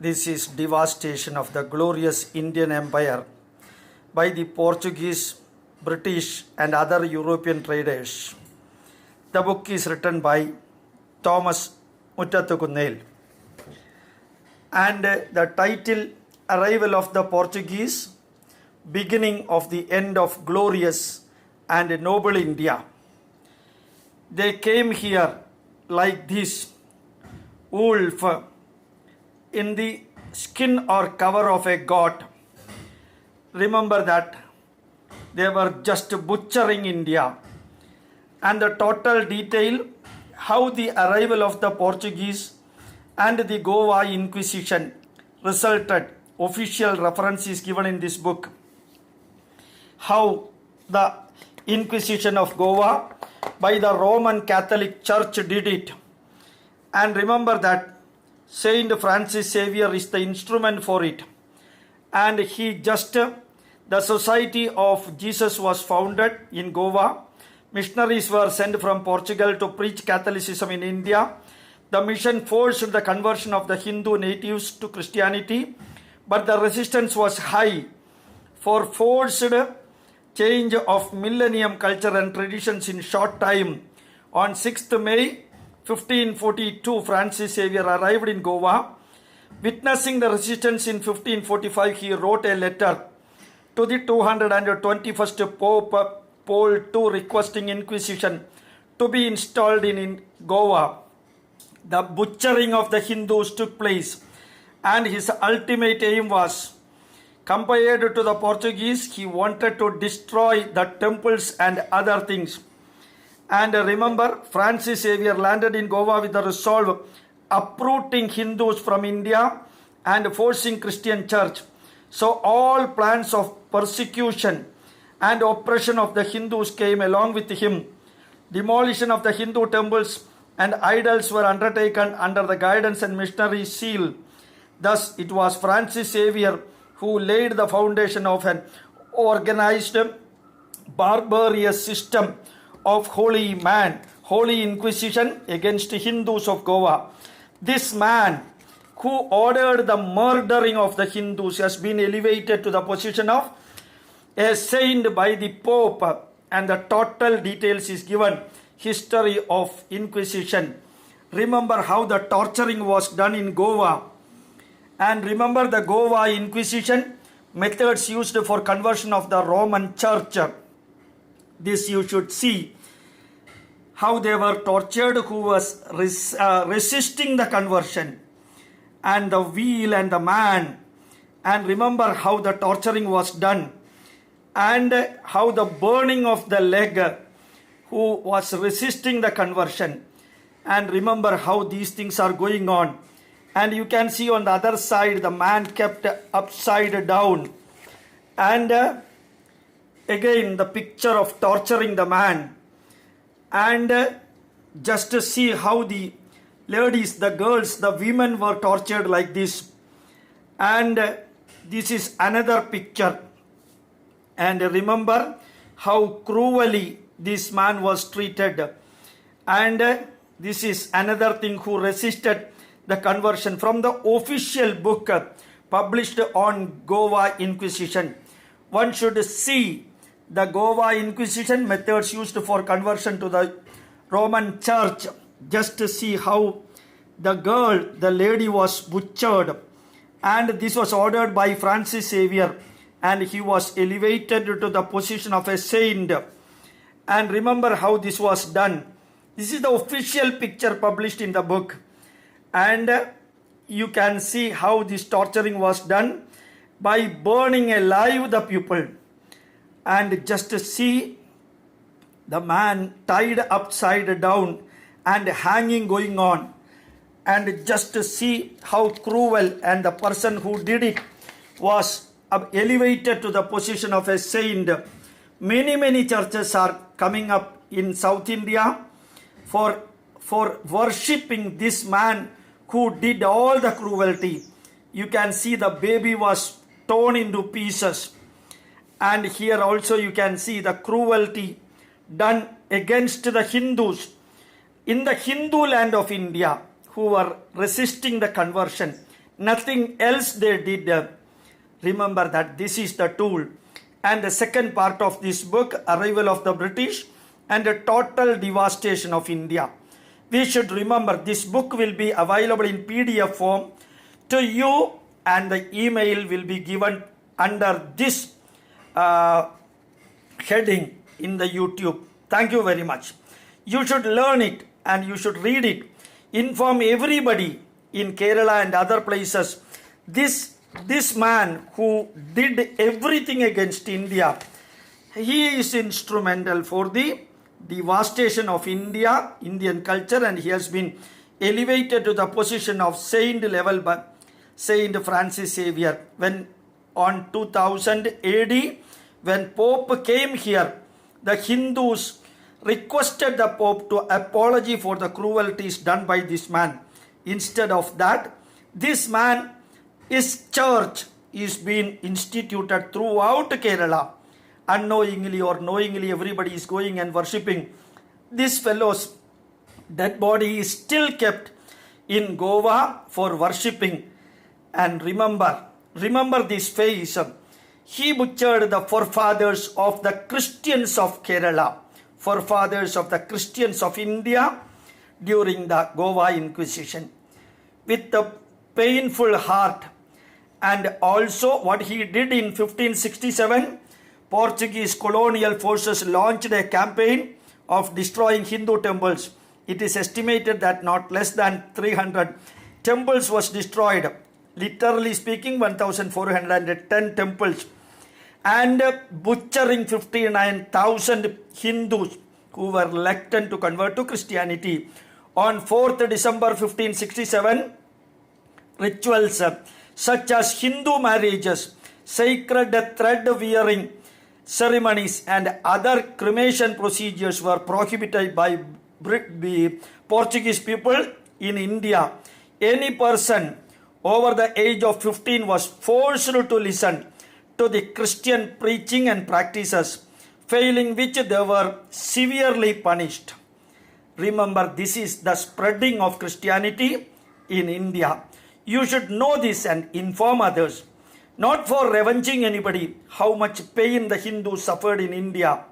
This is devastation of the glorious Indian Empire by the Portuguese, British and other European traders. The book is written by Thomas Mutattukunnel and the title Arrival of the Portuguese, Beginning of the End of Glorious and Noble India. They came here like this wolf in the skin or cover of a goat. Remember that they were just butchering India, and the total detail how the arrival of the Portuguese and the Goa Inquisition resulted. Official reference is given in this book. How the Inquisition of Goa by the Roman Catholic Church did it. And remember that Saint Francis Xavier is the instrument for it. And the Society of Jesus was founded in Goa. Missionaries were sent from Portugal to preach Catholicism in India. The mission forced the conversion of the Hindu natives to Christianity, but the resistance was high for forced change of millennium culture and traditions in short time. On 6th May 1542, Francis Xavier arrived in Goa. Witnessing the resistance in 1545, he wrote a letter to the 221st Pope Paul II requesting Inquisition to be installed in Goa. The butchering of the Hindus took place, and his ultimate aim was, compared to the Portuguese, he wanted to destroy the temples and other things. And remember, Francis Xavier landed in Goa with the resolve uprooting Hindus from India and forcing Christian church. So all plans of persecution and oppression of the Hindus came along with him. Demolition of the Hindu temples and idols were undertaken under the guidance and missionary seal. Thus, it was Francis Xavier who laid the foundation of an organized, barbarous system of Holy Inquisition against Hindus of Goa. This man who ordered the murdering of the Hindus has been elevated to the position of a saint by the Pope, and the total details is given. History of Inquisition. Remember how the torturing was done in Goa. And remember the Goa Inquisition methods used for conversion of the Roman Church. This you should see how they were tortured who was resisting the conversion, and the wheel and the man. And remember how the torturing was done, and how the burning of the leg who was resisting the conversion. And remember how these things are going on. And you can see on the other side the man kept upside down, and again the picture of torturing the man. And just to see how the ladies, the girls, the women were tortured like this. And this is another picture. And remember how cruelly this man was treated. And this is another thing who resisted the conversion from the official book published on Goa Inquisition. One should see the Goa Inquisition methods used for conversion to the Roman Church, just to see how the lady was butchered. And this was ordered by Francis Xavier, and he was elevated to the position of a saint. And remember how this was done. This is the official picture published in the book. And you can see how this torturing was done by burning alive the people. And just to see the man tied upside down and hanging going on. And just to see how cruel, and the person who did it was elevated to the position of a saint. Many churches are coming up in South India for worshipping this man who did all the cruelty. You can see the baby was torn into pieces. And here also you can see the cruelty done against the Hindus in the Hindu land of India who were resisting the conversion. Nothing else they did. Remember that this is the tool. And the second part of this book, Arrival of the British and the Total Devastation of India. We should remember this book will be available in PDF form to you, and the email will be given under this heading in the YouTube. Thank you very much. You should learn it and you should read it. Inform everybody in Kerala and other places. This man who did everything against India, he is instrumental for the devastation of India, Indian culture, and he has been elevated to the position of saint level by Saint Francis Xavier. When on 2000 AD, when Pope came here, the Hindus requested the Pope to apology for the cruelties done by this man. Instead of that, this man, his church is being instituted throughout Kerala. Unknowingly or knowingly, everybody is going and worshipping. This fellow's dead body is still kept in Goa for worshipping. And remember this face. He butchered the forefathers of the Christians of Kerala, forefathers of the Christians of India during the Goa Inquisition. With a painful heart. And also what he did in 1567, Portuguese colonial forces launched a campaign of destroying Hindu temples. It is estimated that not less than 300 temples was destroyed. Literally speaking, 1410 temples. And butchering 59,000 Hindus who were reluctant to convert to Christianity. On 4th December 1567, rituals such as Hindu marriages, sacred thread wearing ceremonies, and other cremation procedures were prohibited by Portuguese people in India. Any person over the age of 15 was forced to listen to the Christian preaching and practices, failing which they were severely punished. Remember, this is the spreading of Christianity in India. You should know this and inform others. Not for revenging anybody, how much pain the Hindus suffered in India.